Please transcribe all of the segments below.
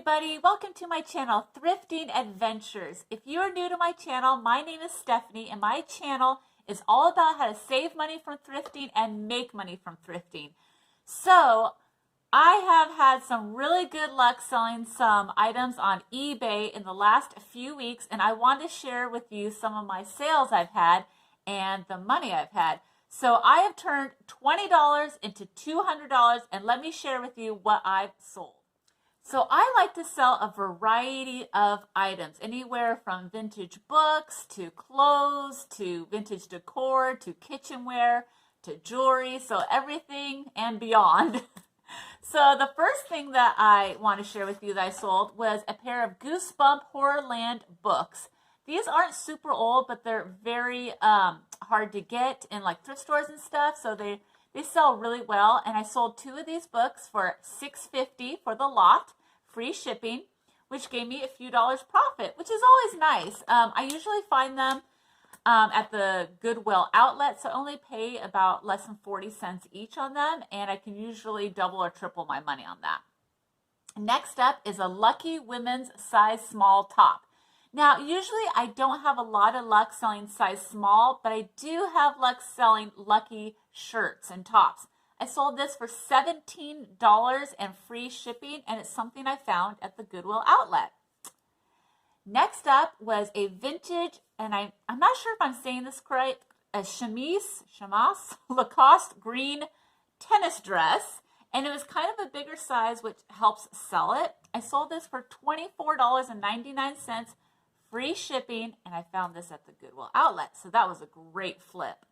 everybody, welcome to my channel, Thrifting.Adventures. If you are new to my channel, my name is Stephanie and my channel is all about how to save money from thrifting and make money from thrifting. So I have had some really good luck selling some items on eBay in the last few weeks, and I want to share with you some of my sales I've had and the money I've had. So I have turned $20 into $200, and let me share with you what I've sold. So I like to sell a variety of items, anywhere from vintage books to clothes to vintage decor to kitchenware to jewelry, so everything and beyond. So the first thing that I want to share with you that I sold was a pair of Goosebump Horrorland books. These aren't super old, but they're very hard to get in like thrift stores and stuff, so they sell really well. And I sold 2 of these books for $6.50 for the lot, free shipping, which gave me a few dollars profit, which is always nice. I usually find them at the Goodwill outlet, so I only pay about less than 40 cents each on them, and I can usually double or triple my money on that. Next up is a Lucky Women's size small top. Now, usually I don't have a lot of luck selling size small, but I do have luck selling Lucky shirts and tops. I sold this for $17 and free shipping, and it's something I found at the Goodwill outlet. Next up was a vintage, and I'm not sure if I'm saying this correct, a chemise Lacoste green tennis dress, and it was kind of a bigger size, which helps sell it. I sold this for $24.99, free shipping, and I found this at the Goodwill outlet, so that was a great flip.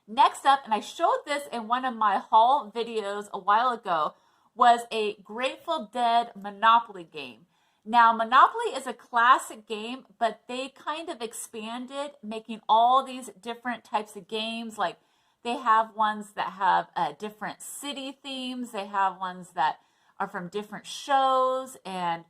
Next up, and I showed this in one of my haul videos a while ago, was a Grateful Dead Monopoly game. Now, Monopoly is a classic game, but they kind of expanded, making all these different types of games. Like, they have ones that have different city themes. They have ones that are from different shows, and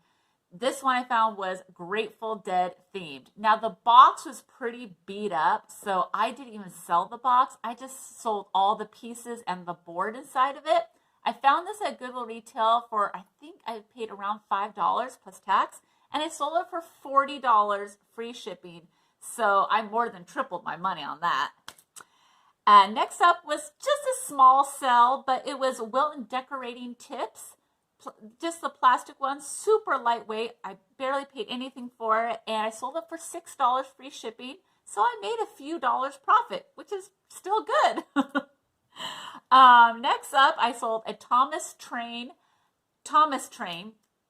this one I found was Grateful Dead themed. Now, the box was pretty beat up, so I didn't even sell the box. I just sold all the pieces and the board inside of it. I found this at Goodwill Retail for, I think I paid around $5 plus tax, and I sold it for $40 free shipping, so I more than tripled my money on that. Next up was just a small sell, but it was Wilton decorating tips. Just the plastic one, super lightweight. I barely paid anything for it, and I sold it for $6 free shipping, so I made a few dollars profit, which is still good. Next up, I sold a Thomas Train,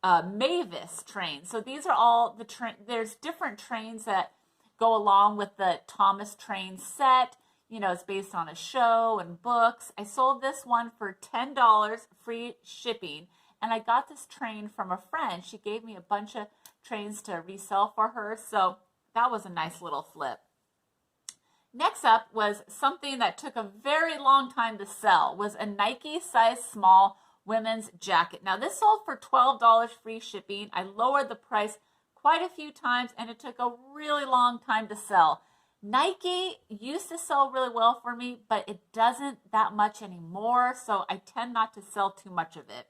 Mavis train. So these are all the there's different trains that go along with the Thomas Train set. You know, it's based on a show and books. I sold this one for $10 free shipping. And I got this train from a friend. She gave me a bunch of trains to resell for her. So that was a nice little flip. Next up was something that took a very long time to sell. Was a Nike size small women's jacket. Now this sold for $12 free shipping. I lowered the price quite a few times, and it took a really long time to sell. Nike used to sell really well for me, but it doesn't that much anymore. So I tend not to sell too much of it.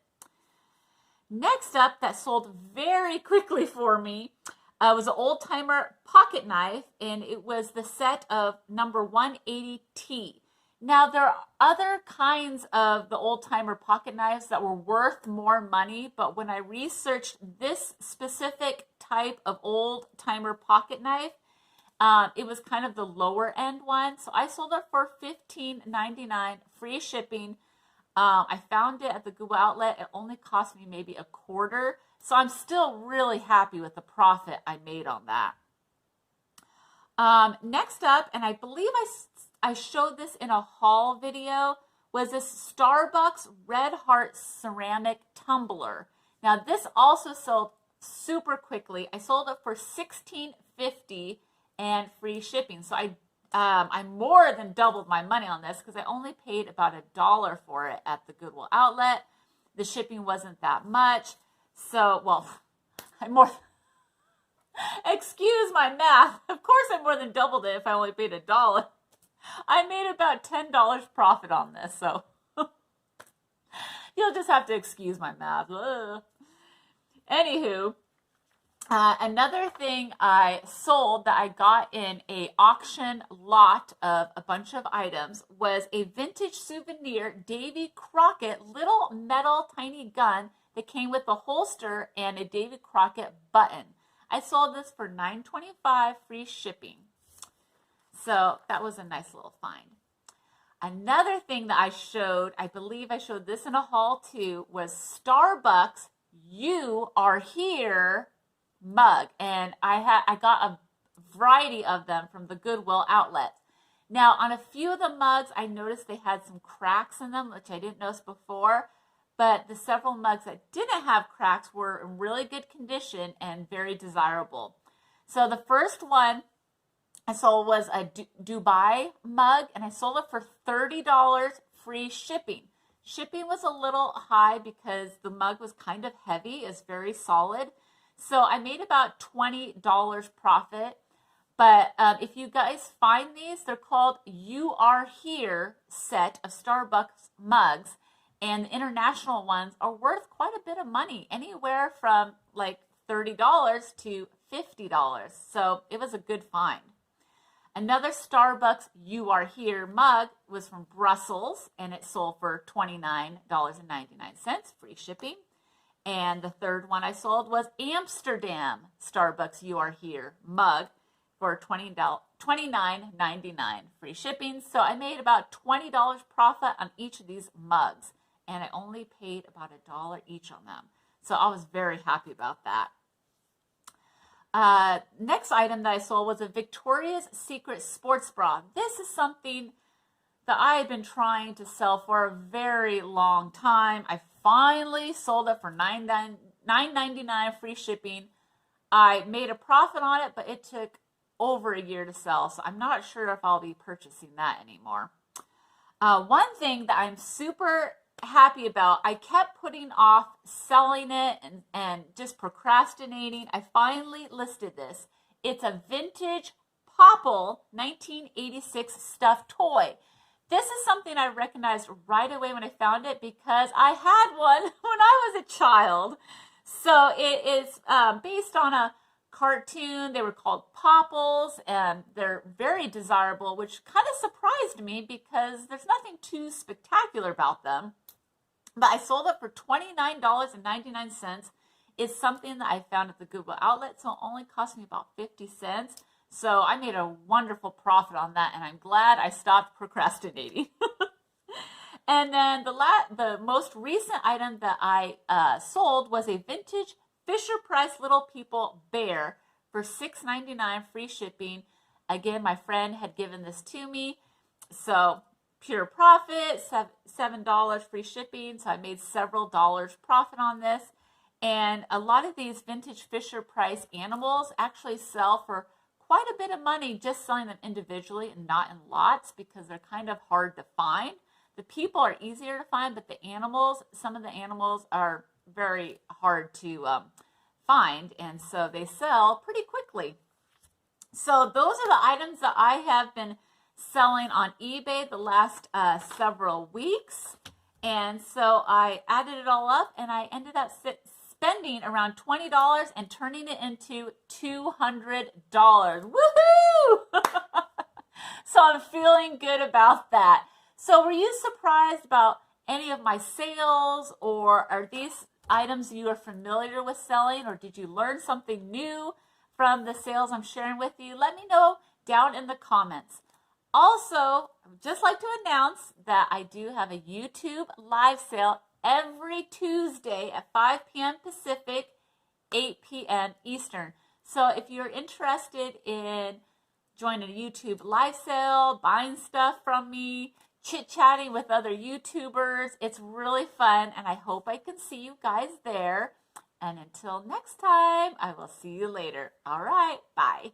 Next up, that sold very quickly for me, was an old-timer pocket knife, and it was the set of number 180T. Now, there are other kinds of the old-timer pocket knives that were worth more money, but when I researched this specific type of old-timer pocket knife, it was kind of the lower-end one, so I sold it for $15.99, free shipping. I found it at the Goodwill outlet. It only cost me maybe a quarter. So I'm still really happy with the profit I made on that. Next up, and I believe I showed this in a haul video, was this Starbucks Red Heart ceramic tumbler. Now this also sold super quickly. I sold it for $16.50 and free shipping. So I more than doubled my money on this because I only paid about $1 for it at the Goodwill outlet. The shipping wasn't that much. So, well, excuse my math. Of course I more than doubled it if I only paid $1. I made about $10 profit on this, so you'll just have to excuse my math. Ugh. Anywho, another thing I sold that I got in a auction lot of a bunch of items was a vintage souvenir Davy Crockett little metal tiny gun that came with a holster and a Davy Crockett button. I sold this for $9.25 free shipping. So that was a nice little find. Another thing that I showed, I believe I showed this in a haul too, was Starbucks You Are Here mug, and I got a variety of them from the Goodwill outlet. Now, on a few of the mugs, I noticed they had some cracks in them, which I didn't notice before, but the several mugs that didn't have cracks were in really good condition and very desirable. So the first one I sold was a Dubai mug, and I sold it for $30 free shipping. Shipping was a little high because the mug was kind of heavy. It's very solid. So I made about $20 profit. But if you guys find these, they're called You Are Here set of Starbucks mugs. And the international ones are worth quite a bit of money, anywhere from like $30 to $50. So it was a good find. Another Starbucks You Are Here mug was from Brussels, and it sold for $29.99 free shipping. And the third one I sold was Amsterdam Starbucks You Are Here mug for $29.99 free shipping. So I made about $20 profit on each of these mugs, and I only paid about $1 each on them. So I was very happy about that. Next item that I sold was a Victoria's Secret sports bra. This is something that I had been trying to sell for a very long time. I finally sold it for $9.99 free shipping. I made a profit on it, but it took over a year to sell, so I'm not sure if I'll be purchasing that anymore. One thing that I'm super happy about, I kept putting off selling it and just procrastinating. I finally listed this. It's a vintage Popple 1986 stuffed toy. This is something I recognized right away when I found it because I had one when I was a child. So it is based on a cartoon. They were called Popples, and they're very desirable, which kind of surprised me because there's nothing too spectacular about them. But I sold it for $29.99. It's something that I found at the Goodwill outlet, so it only cost me about 50 cents. So I made a wonderful profit on that, and I'm glad I stopped procrastinating. And then the most recent item that I sold was a vintage Fisher-Price Little People bear for $6.99 free shipping. Again, my friend had given this to me, so pure profit, $7 free shipping. So I made several dollars profit on this. And a lot of these vintage Fisher-Price animals actually sell for quite a bit of money just selling them individually and not in lots because they're kind of hard to find. The people are easier to find, but the animals, some of the animals are very hard to find, and so they sell pretty quickly. So those are the items that I have been selling on eBay the last several weeks. And so I added it all up, and I ended up spending around $20 and turning it into $200. Woohoo! So I'm feeling good about that. So were you surprised about any of my sales, or are these items you are familiar with selling, or did you learn something new from the sales I'm sharing with you? Let me know down in the comments. Also, I would just like to announce that I do have a YouTube live sale every Tuesday at 5 p.m. Pacific, 8 p.m. Eastern. So if you're interested in joining a YouTube live sale, buying stuff from me, chit-chatting with other YouTubers, it's really fun, and I hope I can see you guys there. And until next time, I will see you later. All right, bye.